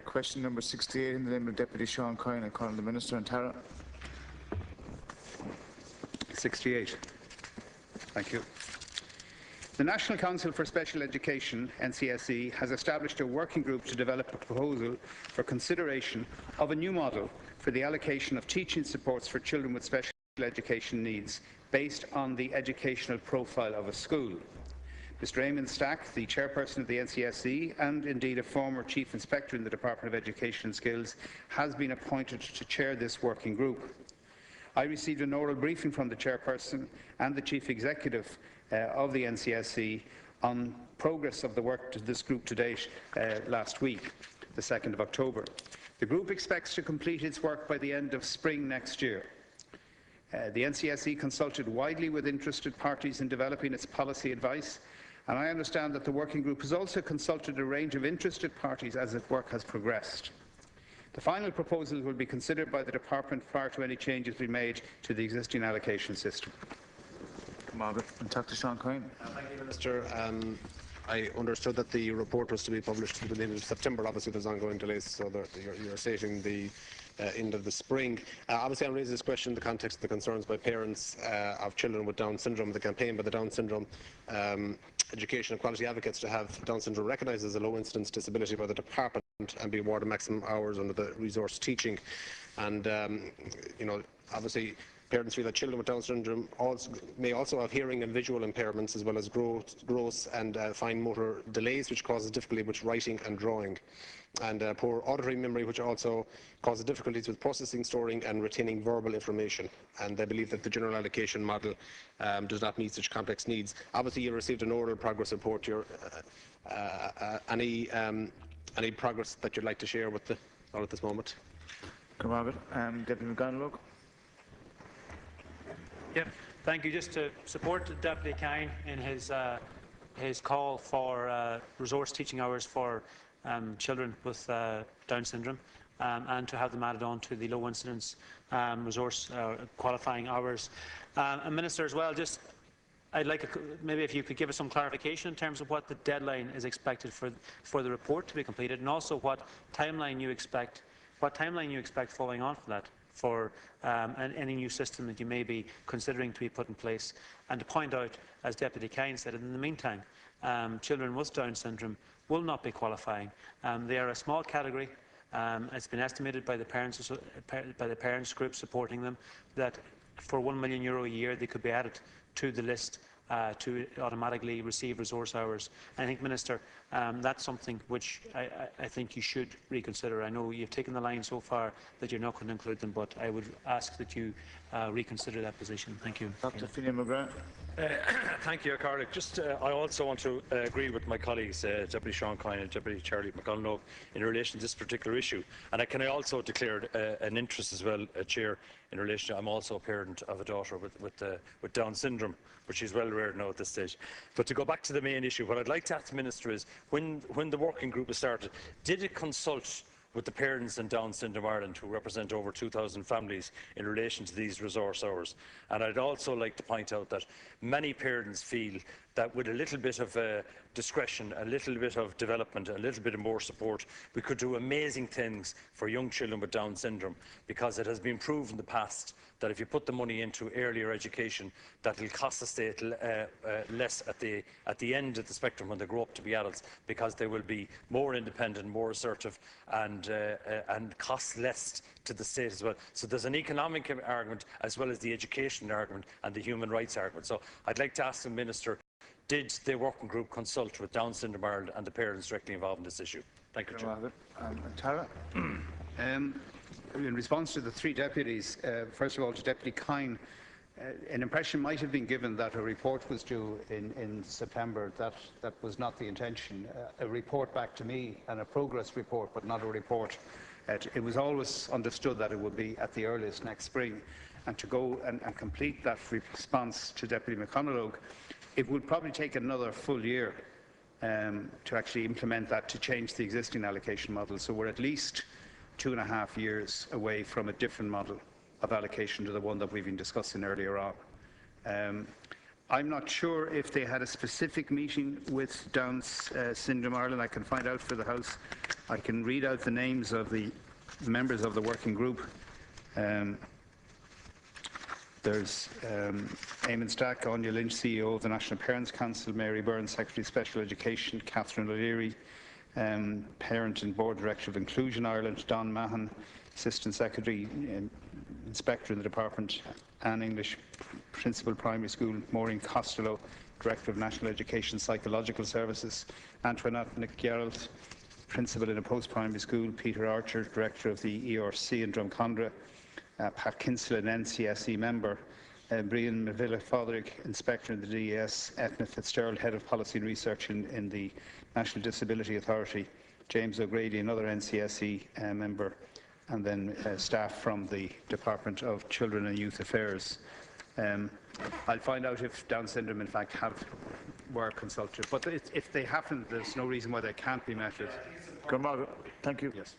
Question number 68 in the name of Deputy Sean Coyne. I call on the Minister and Tara. 68. Thank you. The National Council for Special Education, NCSE, has established a working group to develop a proposal for consideration of a new model for the allocation of teaching supports for children with special education needs based on the educational profile of a school. Mr Eamon Stack, the chairperson of the NCSE and indeed a former Chief Inspector in the Department of Education and Skills, has been appointed to chair this working group. I received an oral briefing from the chairperson and the Chief Executive of the NCSE on progress of the work of this group to date last week, the 2nd of October. The group expects to complete its work by the end of spring next year. The NCSE consulted widely with interested parties in developing its policy advice, and I understand that the working group has also consulted a range of interested parties as its work has progressed. The final proposals will be considered by the Department prior to any changes being made to the existing allocation system. Dr. Sean Coyne. Thank you, Minister. I understood that the report was to be published at the beginning of September. Obviously, there's ongoing delays, so you're stating the end of the spring. Obviously, I'm raising this question in the context of the concerns by parents of children with Down syndrome. The campaign by the Down Syndrome Education and Quality Advocates to have Down syndrome recognised as a low-incidence disability by the Department and be awarded maximum hours under the resource teaching. And, you know, obviously, parents feel that children with Down syndrome may also have hearing and visual impairments, as well as gross and fine motor delays, which causes difficulty with writing and drawing, and poor auditory memory, which also causes difficulties with processing, storing and retaining verbal information. And they believe that the general allocation model does not meet such complex needs. Obviously, you received an oral progress report. Any progress that you'd like to share with the all at this moment? Deputy McGonagall. Yeah, thank you. Just to support Deputy Coyne in his call for resource teaching hours for children with Down syndrome, and to have them added on to the low incidence resource qualifying hours. And Minister, as well, just I'd like maybe if you could give us some clarification in terms of what the deadline is expected for the report to be completed, and also what timeline you expect following on from that for any new system that you may be considering to be put in place. And to point out, as Deputy Coyne said, in the meantime, children with Down syndrome will not be qualifying. They are a small category. It's been estimated by the parents group supporting them that for €1 million a year they could be added to the list to automatically receive resource hours. I think, Minister, that's something which I think you should reconsider. I know you've taken the line so far that you're not going to include them, but I would ask that you reconsider that position. Thank you. Dr. Fine McGrath. Thank you, Cardiff. I also want to agree with my colleagues, Deputy Sean Coyne and Deputy Charlie McConnell, in relation to this particular issue. And can I also declare an interest as well, Chair, in relation to, I'm also a parent of a daughter with Down syndrome, but she's well aware now at this stage. But to go back to the main issue, what I'd like to ask the Minister is, when the working group was started, did it consult with the parents in Down Syndrome Ireland, who represent over 2,000 families, in relation to these resource hours? And I'd also like to point out that many parents feel that with a little bit of discretion, a little bit of development, a little bit of more support, we could do amazing things for young children with Down syndrome, because it has been proved in the past that if you put the money into earlier education, that will cost the state less at the end of the spectrum when they grow up to be adults, because they will be more independent, more assertive, and cost less to the state as well. So there's an economic argument as well as the education argument and the human rights argument. So I'd like to ask the Minister, did the working group consult with Down Syndrome Ireland and the parents directly involved in this issue? Thank you, Chair. Tara. In response to the three deputies, first of all to Deputy Coyne, an impression might have been given that a report was due in September. That was not the intention. A report back to me and a progress report, but not a report. It was always understood that it would be at the earliest next spring. And to go and complete that response to Deputy McConaughey, it would probably take another full year to actually implement that, to change the existing allocation model. So we're at least 2.5 years away from a different model of allocation to the one that we've been discussing earlier on. I'm not sure if they had a specific meeting with Down Syndrome Ireland. I can find out for the House. I can read out the names of the members of the working group. There's Eamon Stack, Anya Lynch, CEO of the National Parents Council, Mary Byrne, Secretary of Special Education, Catherine O'Leary, Parent and Board Director of Inclusion Ireland, Don Mahan, Assistant Secretary, Inspector in the Department, Anne English, Principal Primary School, Maureen Costello, Director of National Education Psychological Services, Antoinette McGarrett, Principal in a Post-Primary School, Peter Archer, Director of the ERC in Drumcondra, Pat Kinsella, an NCSE member, Brian Mavilla-Fotherick, Inspector in the DES, Etna Fitzgerald, Head of Policy and Research in the National Disability Authority, James O'Grady, another NCSE member, and then staff from the Department of Children and Youth Affairs. I'll find out if Down syndrome, in fact, were consulted. But if they haven't, there's no reason why they can't be met. Thank you. Yes.